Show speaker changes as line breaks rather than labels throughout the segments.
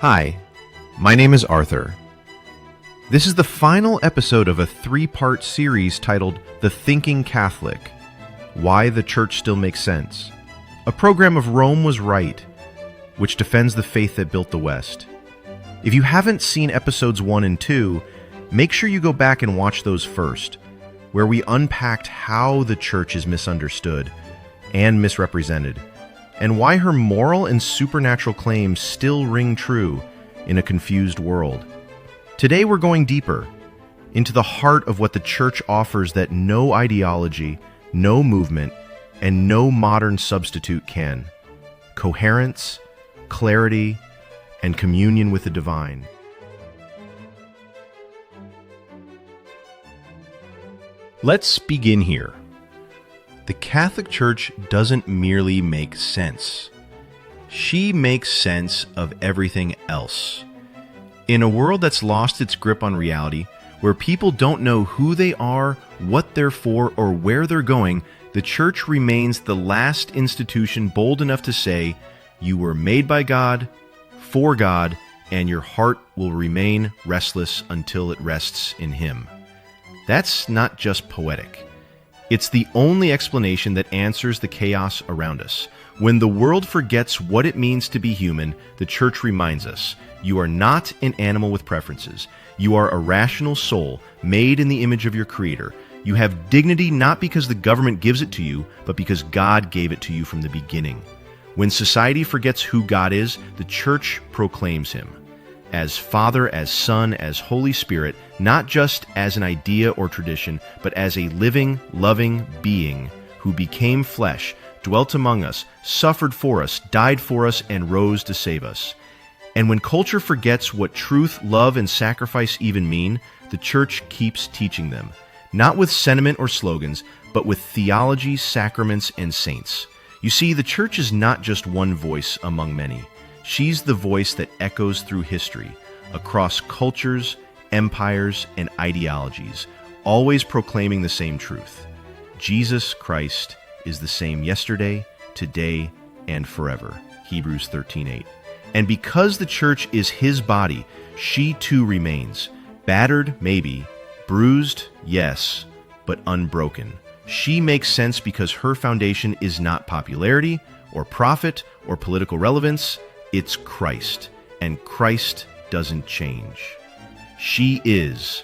Hi, my name is Arthur. This is the final episode of a three-part series titled The Thinking Catholic: Why the Church Still Makes Sense, a program of Rome Was Right, which defends the faith that built the West. If you haven't seen episodes 1 and 2, make sure you go back and watch those first, where we unpacked how the Church is misunderstood and misrepresented, and why her moral and supernatural claims still ring true in a confused world. Today we're going deeper into the heart of what the Church offers that no ideology, no movement, and no modern substitute can: coherence, clarity, and communion with the divine. Let's begin here. The Catholic Church doesn't merely make sense. She makes sense of everything else. In a world that's lost its grip on reality, where people don't know who they are, what they're for, or where they're going, the Church remains the last institution bold enough to say, "You were made by God, for God, and your heart will remain restless until it rests in Him." That's not just poetic. It's the only explanation that answers the chaos around us. When the world forgets what it means to be human, the Church reminds us, you are not an animal with preferences. You are a rational soul, made in the image of your Creator. You have dignity not because the government gives it to you, but because God gave it to you from the beginning. When society forgets who God is, the Church proclaims Him as Father, as Son, as Holy Spirit, not just as an idea or tradition, but as a living, loving being who became flesh, dwelt among us, suffered for us, died for us, and rose to save us. And when culture forgets what truth, love, and sacrifice even mean, the Church keeps teaching them, not with sentiment or slogans, but with theology, sacraments, and saints. You see, the Church is not just one voice among many. She's the voice that echoes through history, across cultures, empires, and ideologies, always proclaiming the same truth. Jesus Christ is the same yesterday, today, and forever. Hebrews 13:8. And because the Church is His body, she too remains. Battered, maybe. Bruised, yes, but unbroken. She makes sense because her foundation is not popularity, or profit, or political relevance. It's Christ, and Christ doesn't change. She is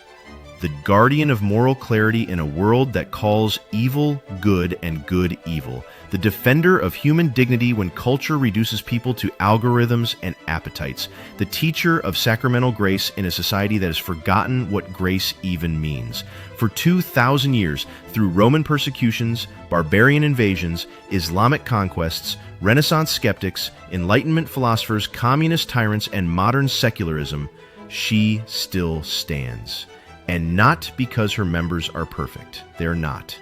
the guardian of moral clarity in a world that calls evil good and good evil, the defender of human dignity when culture reduces people to algorithms and appetites, the teacher of sacramental grace in a society that has forgotten what grace even means. For 2,000 years, through Roman persecutions, barbarian invasions, Islamic conquests, Renaissance skeptics, Enlightenment philosophers, communist tyrants, and modern secularism, she still stands. And not because her members are perfect. They're not.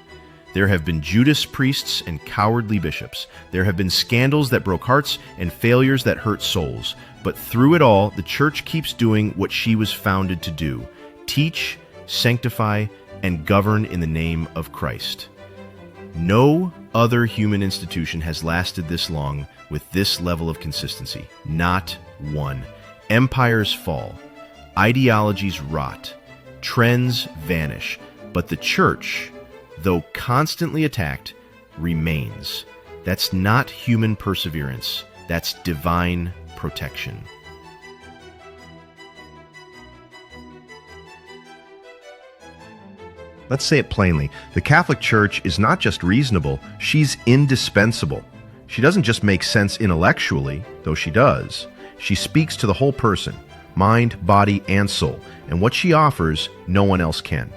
There have been Judas priests and cowardly bishops. There have been scandals that broke hearts and failures that hurt souls. But through it all, the Church keeps doing what she was founded to do: teach, sanctify, and govern in the name of Christ. No other human institution has lasted this long with this level of consistency. Not one. Empires fall. Ideologies rot. Trends vanish. But the Church, though constantly attacked, remains. That's not human perseverance. That's divine protection. Let's say it plainly. The Catholic Church is not just reasonable, she's indispensable. She doesn't just make sense intellectually, though she does. She speaks to the whole person, mind, body, and soul, and what she offers, no one else can.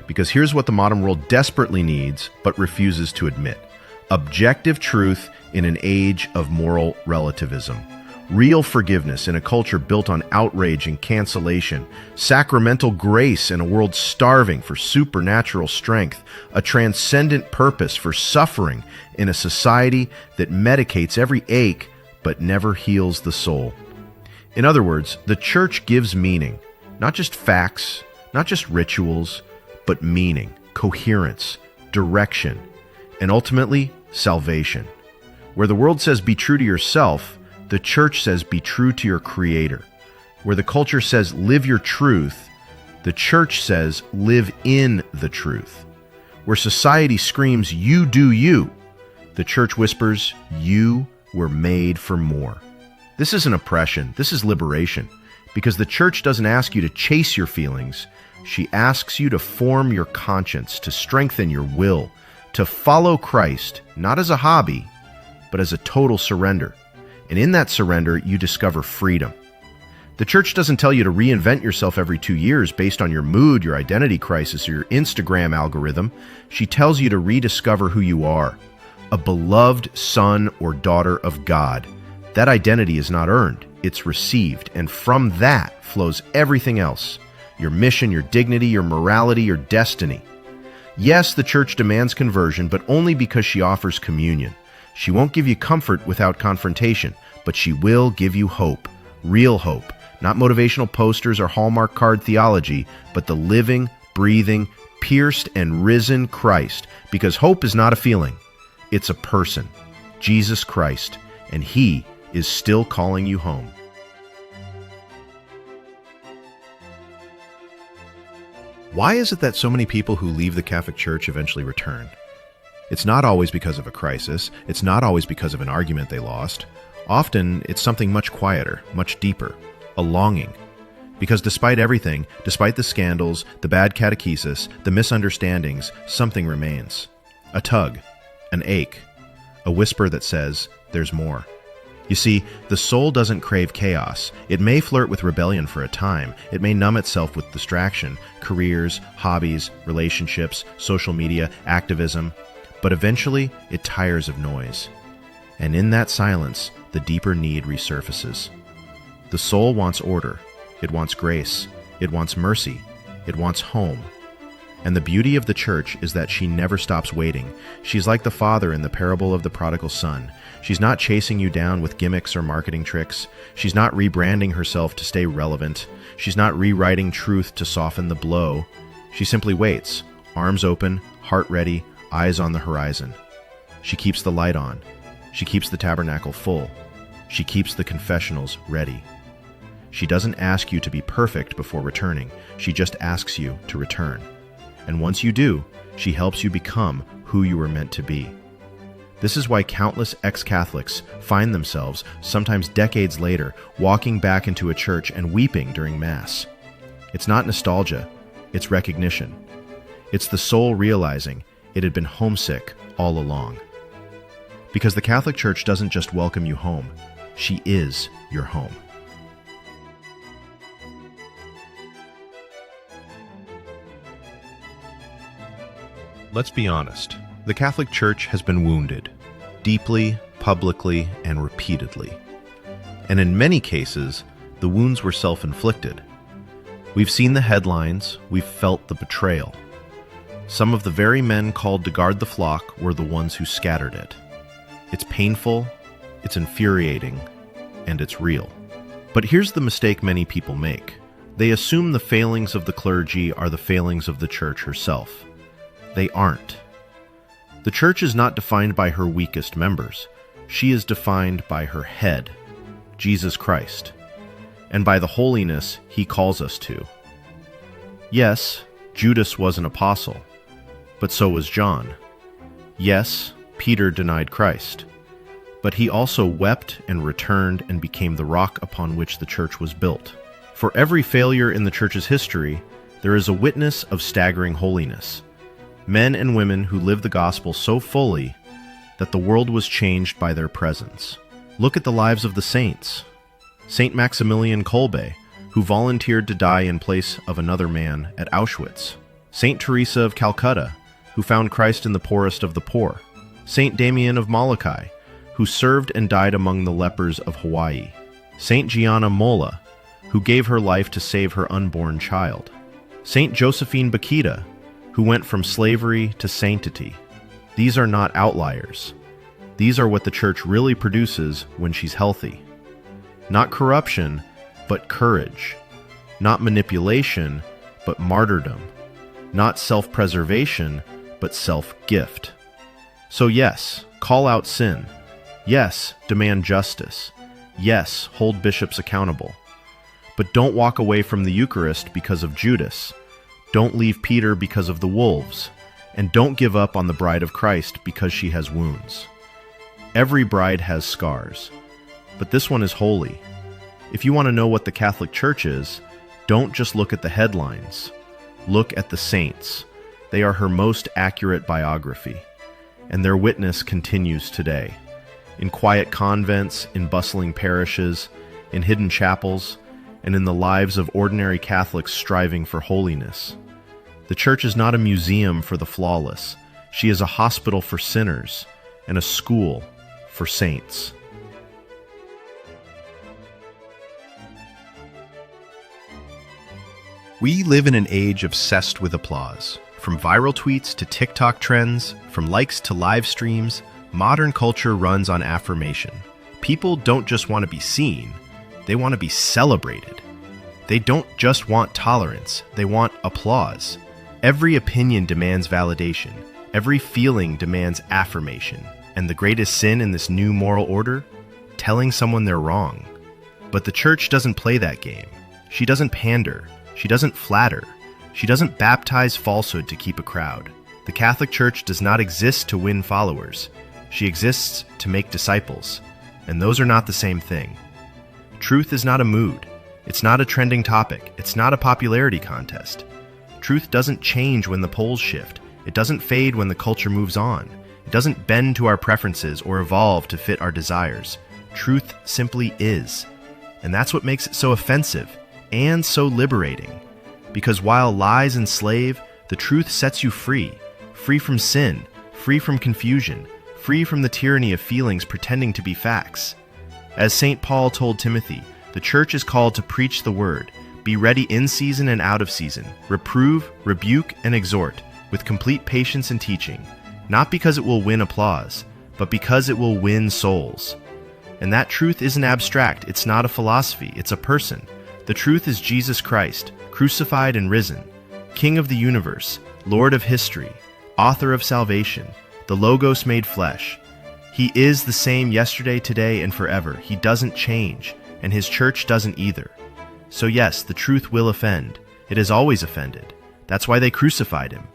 Because here's what the modern world desperately needs, but refuses to admit: objective truth in an age of moral relativism. Real forgiveness in a culture built on outrage and cancellation. Sacramental grace in a world starving for supernatural strength. A transcendent purpose for suffering in a society that medicates every ache but never heals the soul. In other words, the Church gives meaning, not just facts, not just rituals, but meaning, coherence, direction, and ultimately, salvation. Where the world says be true to yourself, the church says be true to your Creator. Where the culture says live your truth, the church says live in the truth. Where society screams you do you, the church whispers you were made for more. This isn't oppression, this is liberation. Because the church doesn't ask you to chase your feelings, she asks you to form your conscience, to strengthen your will, to follow Christ, not as a hobby, but as a total surrender. And in that surrender, you discover freedom. The church doesn't tell you to reinvent yourself every 2 years based on your mood, your identity crisis, or your Instagram algorithm. She tells you to rediscover who you are, a beloved son or daughter of God. That identity is not earned, it's received, and from that flows everything else. Your mission, your dignity, your morality, your destiny. Yes, the church demands conversion, but only because she offers communion. She won't give you comfort without confrontation, but she will give you hope, real hope. Not motivational posters or Hallmark card theology, but the living, breathing, pierced and risen Christ. Because hope is not a feeling, it's a person, Jesus Christ, and He is still calling you home. Why is it that so many people who leave the Catholic Church eventually return? It's not always because of a crisis. It's not always because of an argument they lost. Often, it's something much quieter, much deeper, a longing. Because despite everything, despite the scandals, the bad catechesis, the misunderstandings, something remains. A tug, an ache, a whisper that says, there's more. You see, the soul doesn't crave chaos. It may flirt with rebellion for a time. It may numb itself with distraction, careers, hobbies, relationships, social media, activism. But eventually, it tires of noise. And in that silence, the deeper need resurfaces. The soul wants order. It wants grace. It wants mercy. It wants home. And the beauty of the church is that she never stops waiting. She's like the father in the parable of the prodigal son. She's not chasing you down with gimmicks or marketing tricks. She's not rebranding herself to stay relevant. She's not rewriting truth to soften the blow. She simply waits, arms open, heart ready, eyes on the horizon. She keeps the light on. She keeps the tabernacle full. She keeps the confessionals ready. She doesn't ask you to be perfect before returning. She just asks you to return. And once you do, she helps you become who you were meant to be. This is why countless ex-Catholics find themselves, sometimes decades later, walking back into a church and weeping during Mass. It's not nostalgia, it's recognition. It's the soul realizing it had been homesick all along. Because the Catholic Church doesn't just welcome you home, she is your home. Let's be honest. The Catholic Church has been wounded, deeply, publicly, and repeatedly. And in many cases, the wounds were self-inflicted. We've seen the headlines, we've felt the betrayal. Some of the very men called to guard the flock were the ones who scattered it. It's painful, it's infuriating, and it's real. But here's the mistake many people make. They assume the failings of the clergy are the failings of the Church herself. They aren't. The Church is not defined by her weakest members. She is defined by her head, Jesus Christ, and by the holiness He calls us to. Yes, Judas was an apostle, but so was John. Yes, Peter denied Christ, but he also wept and returned and became the rock upon which the Church was built. For every failure in the Church's history, there is a witness of staggering holiness. Men and women who lived the gospel so fully that the world was changed by their presence. Look at the lives of the saints. Saint Maximilian Kolbe, who volunteered to die in place of another man at Auschwitz. Saint Teresa of Calcutta, who found Christ in the poorest of the poor. Saint Damien of Molokai, who served and died among the lepers of Hawaii. Saint Gianna Molla, who gave her life to save her unborn child. Saint Josephine Bakhita, who went from slavery to sanctity. These are not outliers. These are what the Church really produces when she's healthy. Not corruption, but courage. Not manipulation, but martyrdom. Not self-preservation, but self-gift. So yes, call out sin. Yes, demand justice. Yes, hold bishops accountable. But don't walk away from the Eucharist because of Judas. Don't leave Peter because of the wolves. And don't give up on the bride of Christ because she has wounds. Every bride has scars, but this one is holy. If you want to know what the Catholic Church is, don't just look at the headlines. Look at the saints. They are her most accurate biography, and their witness continues today. In quiet convents, in bustling parishes, in hidden chapels, and in the lives of ordinary Catholics striving for holiness. The Church is not a museum for the flawless. She is a hospital for sinners and a school for saints. We live in an age obsessed with applause. From viral tweets to TikTok trends, from likes to live streams, modern culture runs on affirmation. People don't just want to be seen, they want to be celebrated. They don't just want tolerance, they want applause. Every opinion demands validation. Every feeling demands affirmation. And the greatest sin in this new moral order? Telling someone they're wrong. But the Church doesn't play that game. She doesn't pander. She doesn't flatter. She doesn't baptize falsehood to keep a crowd. The Catholic Church does not exist to win followers. She exists to make disciples. And those are not the same thing. Truth is not a mood. It's not a trending topic. It's not a popularity contest. Truth doesn't change when the polls shift. It doesn't fade when the culture moves on. It doesn't bend to our preferences or evolve to fit our desires. Truth simply is. And that's what makes it so offensive and so liberating. Because while lies enslave, the truth sets you free. Free from sin, free from confusion, free from the tyranny of feelings pretending to be facts. As St. Paul told Timothy, the Church is called to preach the word. Be ready in season and out of season. Reprove, rebuke, and exhort, with complete patience and teaching, not because it will win applause, but because it will win souls. And that truth isn't abstract, it's not a philosophy, it's a person. The truth is Jesus Christ, crucified and risen, King of the universe, Lord of history, author of salvation, the Logos made flesh. He is the same yesterday, today, and forever. He doesn't change, and his Church doesn't either. So yes, the truth will offend. It has always offended. That's why they crucified him.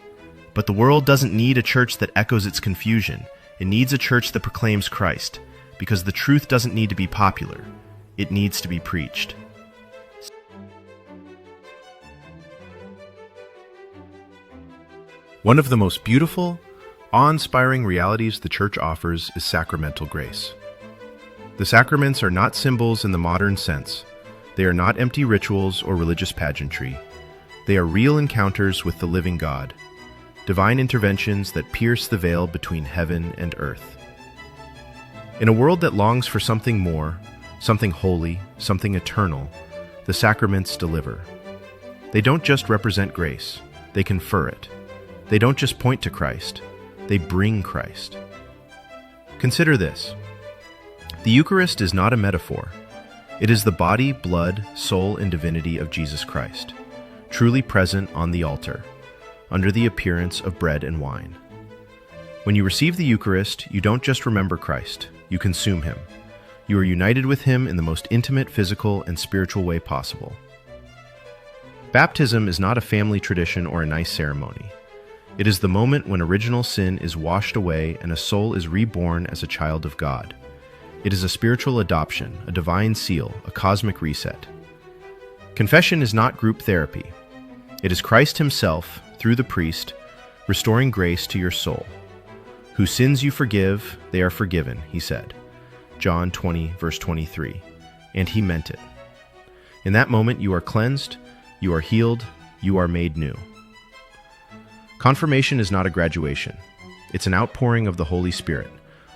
But the world doesn't need a church that echoes its confusion. It needs a church that proclaims Christ, because the truth doesn't need to be popular. It needs to be preached. One of the most beautiful, awe-inspiring realities the Church offers is sacramental grace. The sacraments are not symbols in the modern sense. They are not empty rituals or religious pageantry. They are real encounters with the living God, divine interventions that pierce the veil between heaven and earth. In a world that longs for something more, something holy, something eternal, the sacraments deliver. They don't just represent grace, they confer it. They don't just point to Christ, they bring Christ. Consider this. The Eucharist is not a metaphor. It is the body, blood, soul, and divinity of Jesus Christ, truly present on the altar, under the appearance of bread and wine. When you receive the Eucharist, you don't just remember Christ, you consume him. You are united with him in the most intimate physical and spiritual way possible. Baptism is not a family tradition or a nice ceremony. It is the moment when original sin is washed away and a soul is reborn as a child of God. It is a spiritual adoption, a divine seal, a cosmic reset. Confession is not group therapy. It is Christ himself, through the priest, restoring grace to your soul. Whose sins you forgive, they are forgiven, he said. John 20, verse 23. And he meant it. In that moment you are cleansed, you are healed, you are made new. Confirmation is not a graduation. It's an outpouring of the Holy Spirit,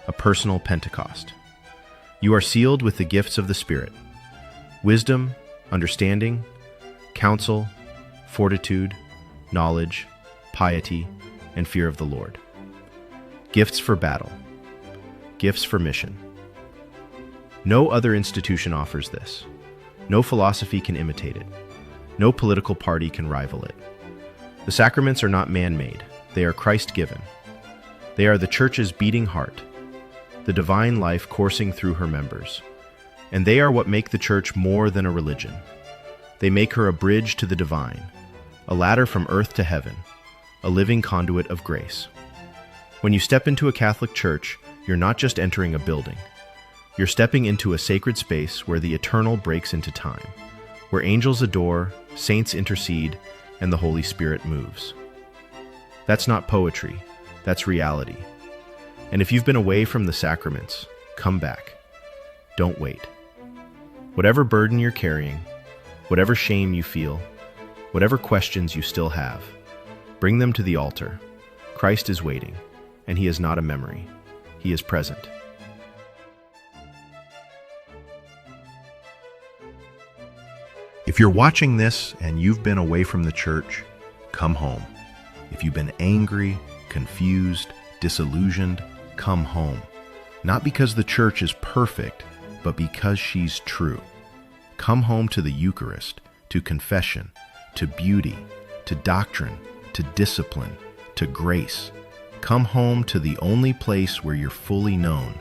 a personal Pentecost. You are sealed with the gifts of the Spirit: wisdom, understanding, counsel, fortitude, knowledge, piety, and fear of the Lord. Gifts for battle. Gifts for mission. No other institution offers this. No philosophy can imitate it. No political party can rival it. The sacraments are not man-made. They are Christ-given. They are the Church's beating heart, the divine life coursing through her members. And they are what make the Church more than a religion. They make her a bridge to the divine, a ladder from earth to heaven, a living conduit of grace. When you step into a Catholic church, you're not just entering a building. You're stepping into a sacred space where the eternal breaks into time, where angels adore, saints intercede, and the Holy Spirit moves. That's not poetry, that's reality. And if you've been away from the sacraments, come back. Don't wait. Whatever burden you're carrying, whatever shame you feel, whatever questions you still have, bring them to the altar. Christ is waiting, and he is not a memory. He is present. If you're watching this and you've been away from the church, come home. If you've been angry, confused, disillusioned, come home. Not because the church is perfect, but because she's true. Come home to the Eucharist, to confession, to beauty, to doctrine, to discipline, to grace. Come home to the only place where you're fully known,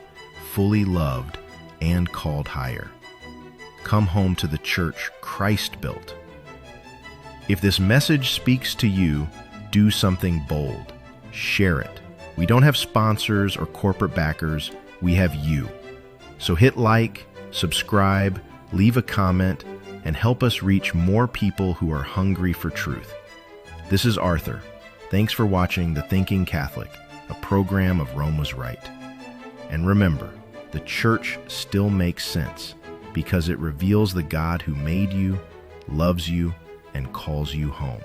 fully loved, and called higher. Come home to the church Christ built. If this message speaks to you, do something bold. Share it. We don't have sponsors or corporate backers. We have you. So hit like, subscribe, leave a comment, and help us reach more people who are hungry for truth. This is Arthur. Thanks for watching The Thinking Catholic, a program of Rome Was Right. And remember, the church still makes sense because it reveals the God who made you, loves you, and calls you home.